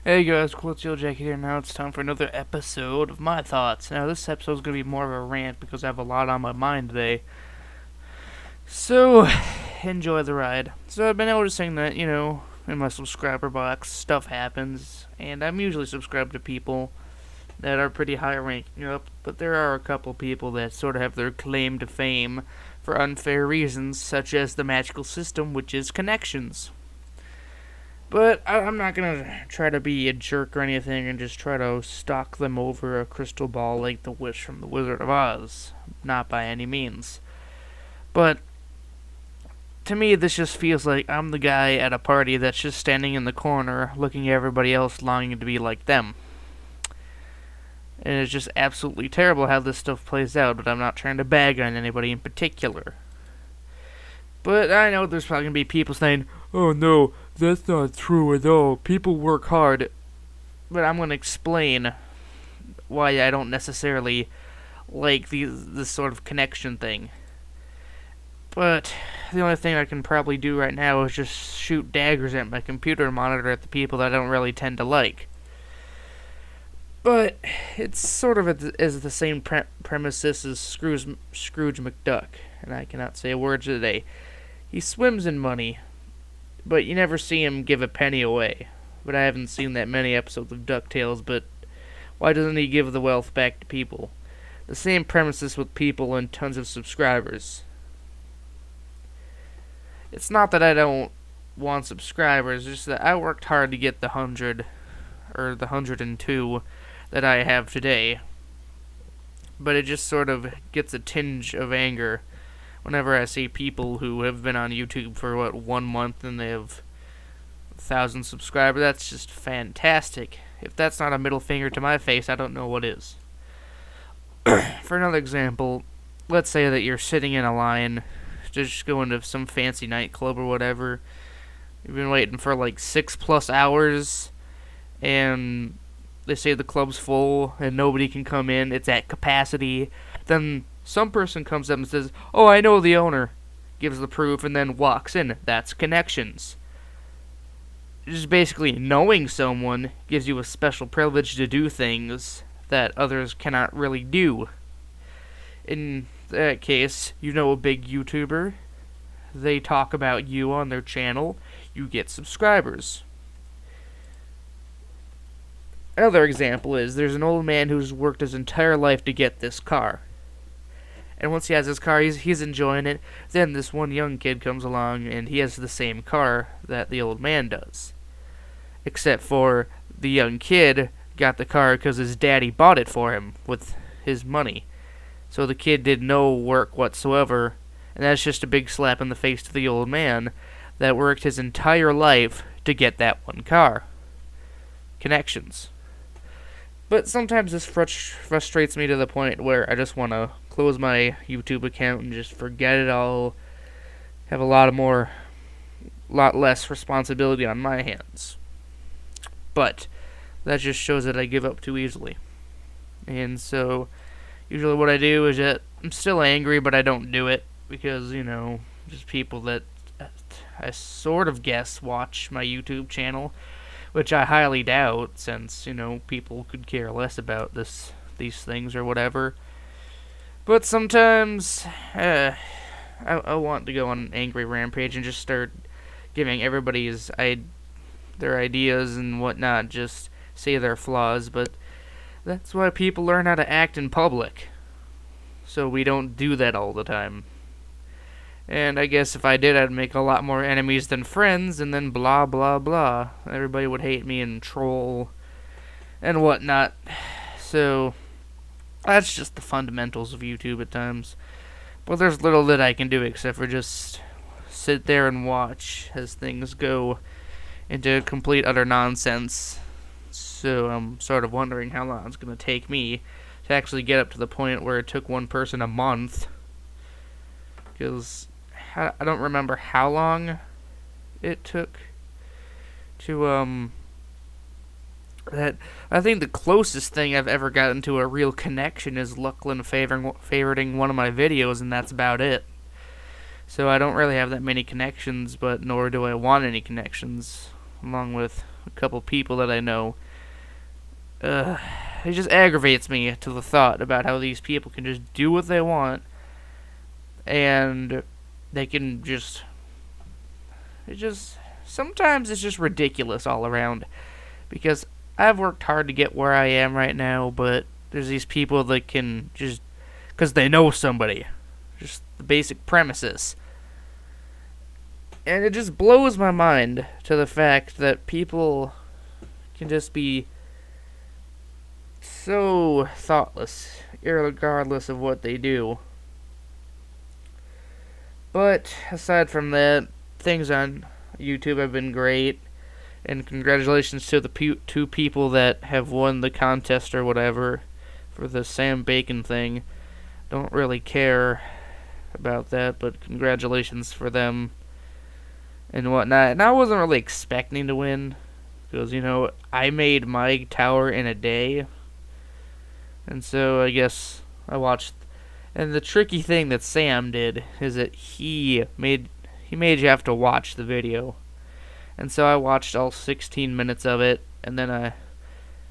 Hey guys, Jack here. Now it's time for another episode of my thoughts. Now this episode is going to be more of a rant because I have a lot on my mind today. So, enjoy the ride. So I've been noticing that, in my subscriber box, stuff happens, and I'm usually subscribed to people that are pretty high ranking up, but there are a couple people that sort of have their claim to fame for unfair reasons, such as the magical system, which is connections. But I'm not going to try to be a jerk or anything and just try to stalk them over a crystal ball like the witch from the Wizard of Oz. Not by any means. But to me, this just feels like I'm the guy at a party that's just standing in the corner looking at everybody else longing to be like them. And it's just absolutely terrible how this stuff plays out, but I'm not trying to bag on anybody in particular. But I know there's probably going to be people saying, "Oh no, that's not true at all. People work hard." But I'm going to explain why I don't necessarily like this sort of connection thing. But the only thing I can probably do right now is just shoot daggers at my computer monitor at the people that I don't really tend to like. But it's sort of as the same premises as Scrooge McDuck, and I cannot say a word today. He swims in money, but you never see him give a penny away. But I haven't seen that many episodes of DuckTales, but why doesn't he give the wealth back to people? The same premises with people and tons of subscribers. It's not that I don't want subscribers, it's just that I worked hard to get the 100, or the 102 that I have today. But it just sort of gets a tinge of anger whenever I see people who have been on YouTube for, 1 month and they have 1,000 subscribers. That's just fantastic. If that's not a middle finger to my face, I don't know what is. For another example, let's say that you're sitting in a line to just go into some fancy nightclub or whatever. You've been waiting for like 6+ hours, and they say the club's full and nobody can come in. It's at capacity. Then some person comes up and says, "Oh, I know the owner," gives the proof, and then walks in. That's connections. Just basically knowing someone gives you a special privilege to do things that others cannot really do. In that case, you know a big YouTuber. They talk about you on their channel. You get subscribers. Another example is there's an old man who's worked his entire life to get this car. And once he has his car, he's enjoying it. Then this one young kid comes along and he has the same car that the old man does. Except for the young kid got the car because his daddy bought it for him with his money. So the kid did no work whatsoever, and that's just a big slap in the face to the old man that worked his entire life to get that one car. Connections. But sometimes this frustrates me to the point where I just want to close my YouTube account and just forget it all. Have a lot less responsibility on my hands. But that just shows that I give up too easily. And so usually what I do is that I'm still angry, but I don't do it because, just people that I sort of guess watch my YouTube channel, which I highly doubt, since, people could care less about these things or whatever. But sometimes, I want to go on an angry rampage and just start giving everybody's their ideas and whatnot, just say their flaws, but that's why people learn how to act in public. So we don't do that all the time. And I guess if I did, I'd make a lot more enemies than friends, and then blah, blah, blah. Everybody would hate me and troll and whatnot. So that's just the fundamentals of YouTube at times. But there's little that I can do except for just sit there and watch as things go into complete utter nonsense. So I'm sort of wondering how long it's going to take me to actually get up to the point where it took one person a month. Because I don't remember how long it took to, I think the closest thing I've ever gotten to a real connection is Lucklin favoriting one of my videos, and that's about it. So I don't really have that many connections, but nor do I want any connections, along with a couple people that I know. It just aggravates me to the thought about how these people can just do what they want, and they can just... sometimes it's just ridiculous all around. Because I've worked hard to get where I am right now, but there's these people that can just... because they know somebody. Just the basic premises. And it just blows my mind to the fact that people can just be so thoughtless, irregardless of what they do. But aside from that, things on YouTube have been great, and congratulations to the two people that have won the contest or whatever for the Sam Bacon thing. Don't really care about that, but congratulations for them and whatnot. And I wasn't really expecting to win, because, you know, I made my tower in a day, and so I guess I watched. And the tricky thing that Sam did is that he made you have to watch the video. And so I watched all 16 minutes of it, and then I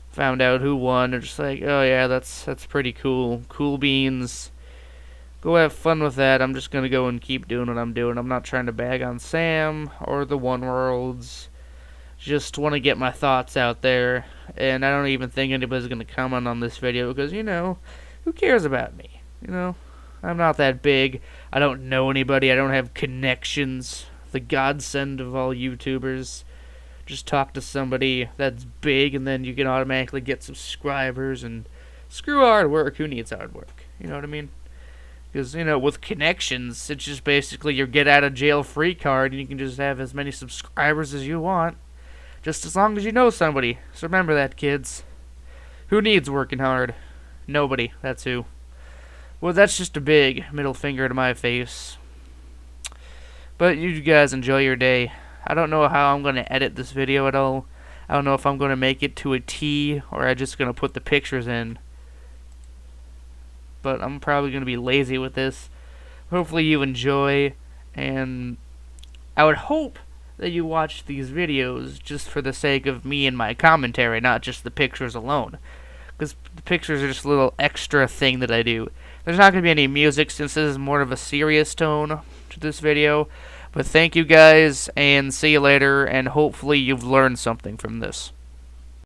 found out who won, and just like, oh yeah, that's pretty cool. Cool beans. Go have fun with that. I'm just gonna go and keep doing what I'm doing. I'm not trying to bag on Sam or the One Worlds. Just want to get my thoughts out there, and I don't even think anybody's gonna comment on this video because, you know, who cares about me? You know, I'm not that big. I don't know anybody. I don't have connections. The godsend of all YouTubers. Just talk to somebody that's big, and then you can automatically get subscribers. And screw hard work. Who needs hard work? You know what I mean? Because, you know, with connections, it's just basically your get-out-of-jail-free card, and you can just have as many subscribers as you want, just as long as you know somebody. So remember that, kids. Who needs working hard? Nobody. That's who. Well, that's just a big middle finger to my face. But you guys enjoy your day. I don't know how I'm going to edit this video at all. I don't know if I'm going to make it to a T, or I'm just going to put the pictures in. But I'm probably going to be lazy with this. Hopefully you enjoy, and I would hope that you watch these videos just for the sake of me and my commentary, not just the pictures alone. Because the pictures are just a little extra thing that I do. There's not going to be any music since this is more of a serious tone to this video. But thank you guys, and see you later, and hopefully you've learned something from this.